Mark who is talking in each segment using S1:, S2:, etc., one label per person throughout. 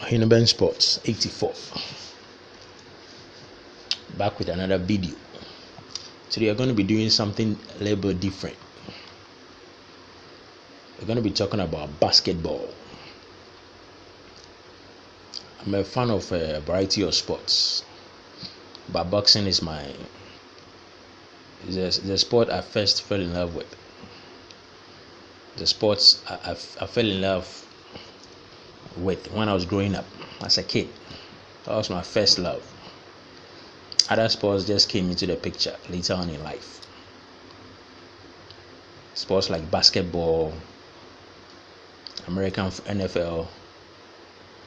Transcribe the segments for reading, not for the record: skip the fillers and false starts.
S1: Hineben Sports 84, back with another video. Today we're going to be doing something a little bit different. We're going to be talking about basketball. I'm a fan of a variety of sports, but boxing is the sport I first fell in love with. The sports I fell in love with when I was growing up as a kid. That was my first love. Other sports just came into the picture later on in life. Sports like basketball, American NFL,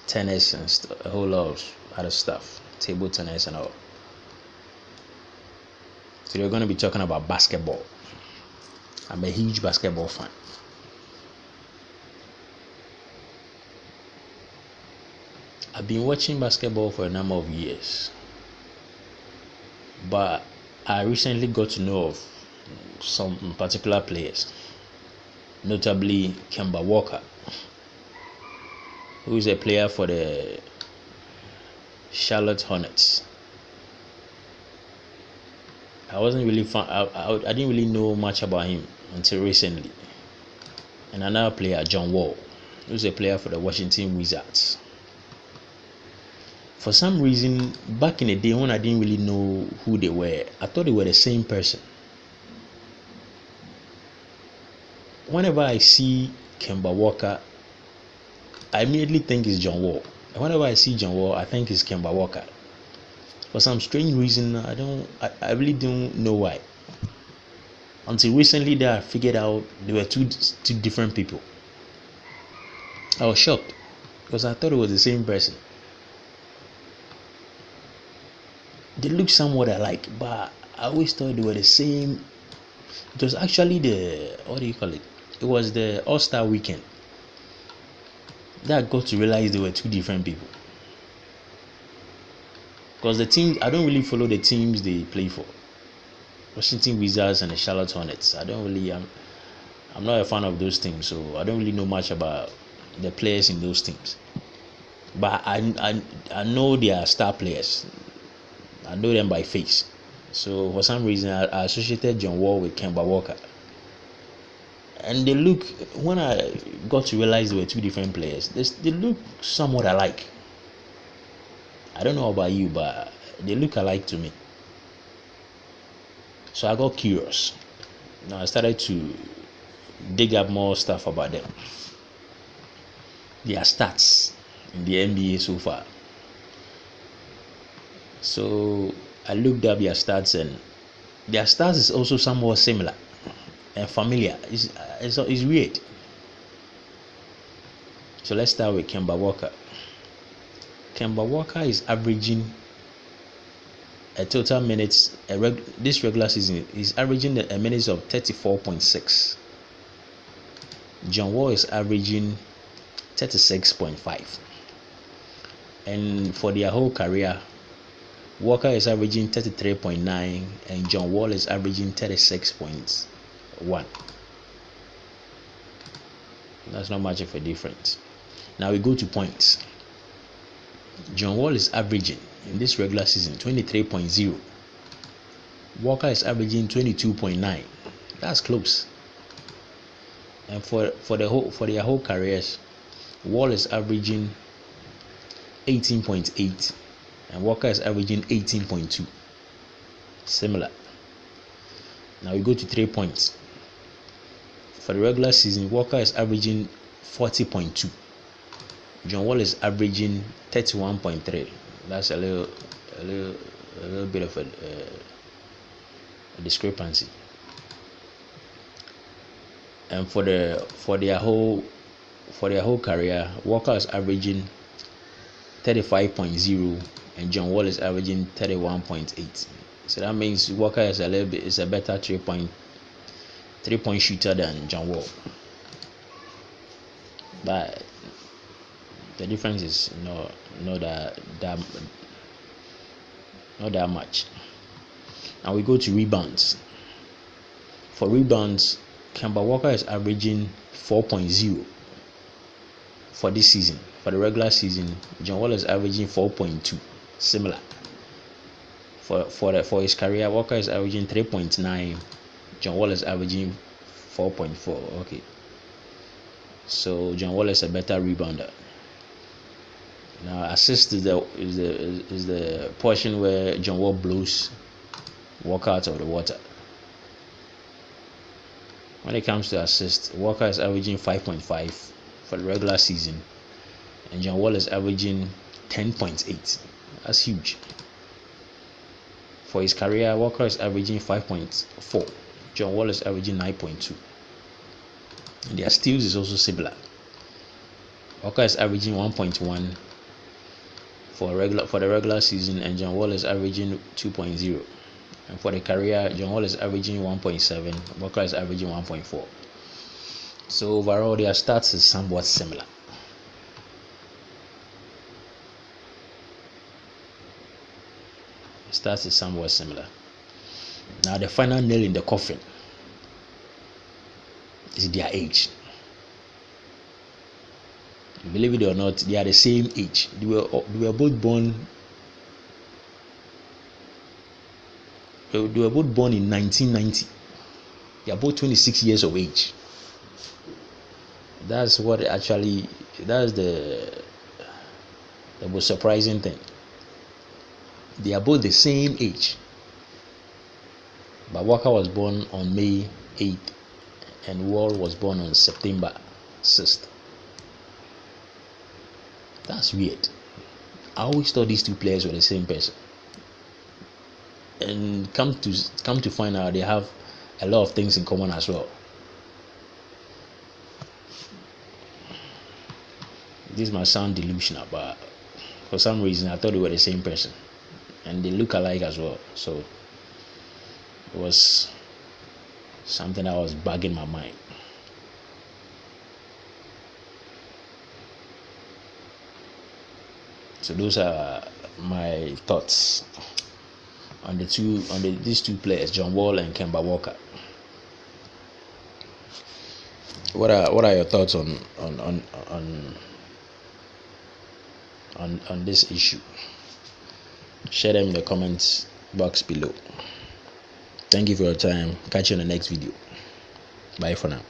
S1: tennis, and a whole lot of other stuff, table tennis and all. Today we're going to be talking about basketball. I'm a huge basketball fan. I've been watching basketball for a number of years, but I recently got to know of some particular players, notably Kemba Walker, who is a player for the Charlotte Hornets. I wasn't really I didn't really know much about him until recently. And another player, John Wall, who's a player for the Washington Wizards. For some reason, back in the day when I didn't really know who they were, I thought they were the same person. Whenever I see Kemba Walker, I immediately think it's John Wall. And whenever I see John Wall, I think it's Kemba Walker. For some strange reason, I really don't know why. Until recently that I figured out they were two different people. I was shocked because I thought it was the same person. They look somewhat alike, but I always thought they were the same. It was actually it was the All-Star weekend that I got to realize they were two different people. Because the team, I don't really follow the teams they play for. Washington Wizards and the Charlotte Hornets. I'm not a fan of those teams, so I don't really know much about the players in those teams. But I know they are star players. I know them by face. So for some reason I associated John Wall with Kemba Walker. And they look, when I got to realize they were two different players, they look somewhat alike. I don't know about you, but they look alike to me. So I got curious. Now I started to dig up more stuff about them. Their stats in the NBA so far. So I looked up their stats, and their stats is also somewhat similar and familiar. It's weird. So let's start with Kemba Walker. Kemba Walker is averaging a total minutes. This regular season is averaging a minutes of 34.6. John Wall is averaging 36.5. And for their whole career, Walker is averaging 33.9 and John Wall is averaging 36.1. That's not much of a difference. Now we go to points. John Wall is averaging in this regular season 23.0. Walker is averaging 22.9. That's close. And for their whole careers, Wall is averaging 18.8 and Walker is averaging 18.2. Similar. Now we go to 3 points. For the regular season, Walker is averaging 40.2. John Wall is averaging 31.3. That's a little bit of a discrepancy. And for their whole career, Walker is averaging 35.0 and John Wall is averaging 31.8. So that means Walker is a better 3-point shooter than John Wall. But the difference is not that much. Now we go to rebounds. For rebounds, Kemba Walker is averaging 4.0 for this season. For the regular season, John Wall is averaging 4.2, similar. For his career, Walker is averaging 3.9. John Wall is averaging 4.4. Okay, so John Wall is a better rebounder. Now, assist is the portion where John Wall blows Walker out of the water. When it comes to assist, Walker is averaging 5.5 for the regular season, and John Wall is averaging 10.8. That's huge. For his career, Walker is averaging 5.4. John Wall is averaging 9.2. And their steals is also similar. Walker is averaging 1.1 for the regular season, and John Wall is averaging 2.0. And for the career, John Wall is averaging 1.7. Walker is averaging 1.4. So overall, their stats is somewhat similar. Stats is somewhat similar. Now the final nail in the coffin is their age. Believe it or not, they are the same age. They were both born. They were both born in 1990. They are both 26 years of age. That's the most surprising thing. They are both the same age. But Walker was born on May 8th and Wall was born on September 6th. That's weird. I always thought these two players were the same person. And come to find out, they have a lot of things in common as well. This might sound delusional, but for some reason I thought they were the same person, and they look alike as well. So it was something that was bugging my mind. So those are my thoughts on these two players, John Wall and Kemba Walker. What are your thoughts on this issue? Share them in the comments box below. Thank you for your time. Catch you in the next video. Bye for now.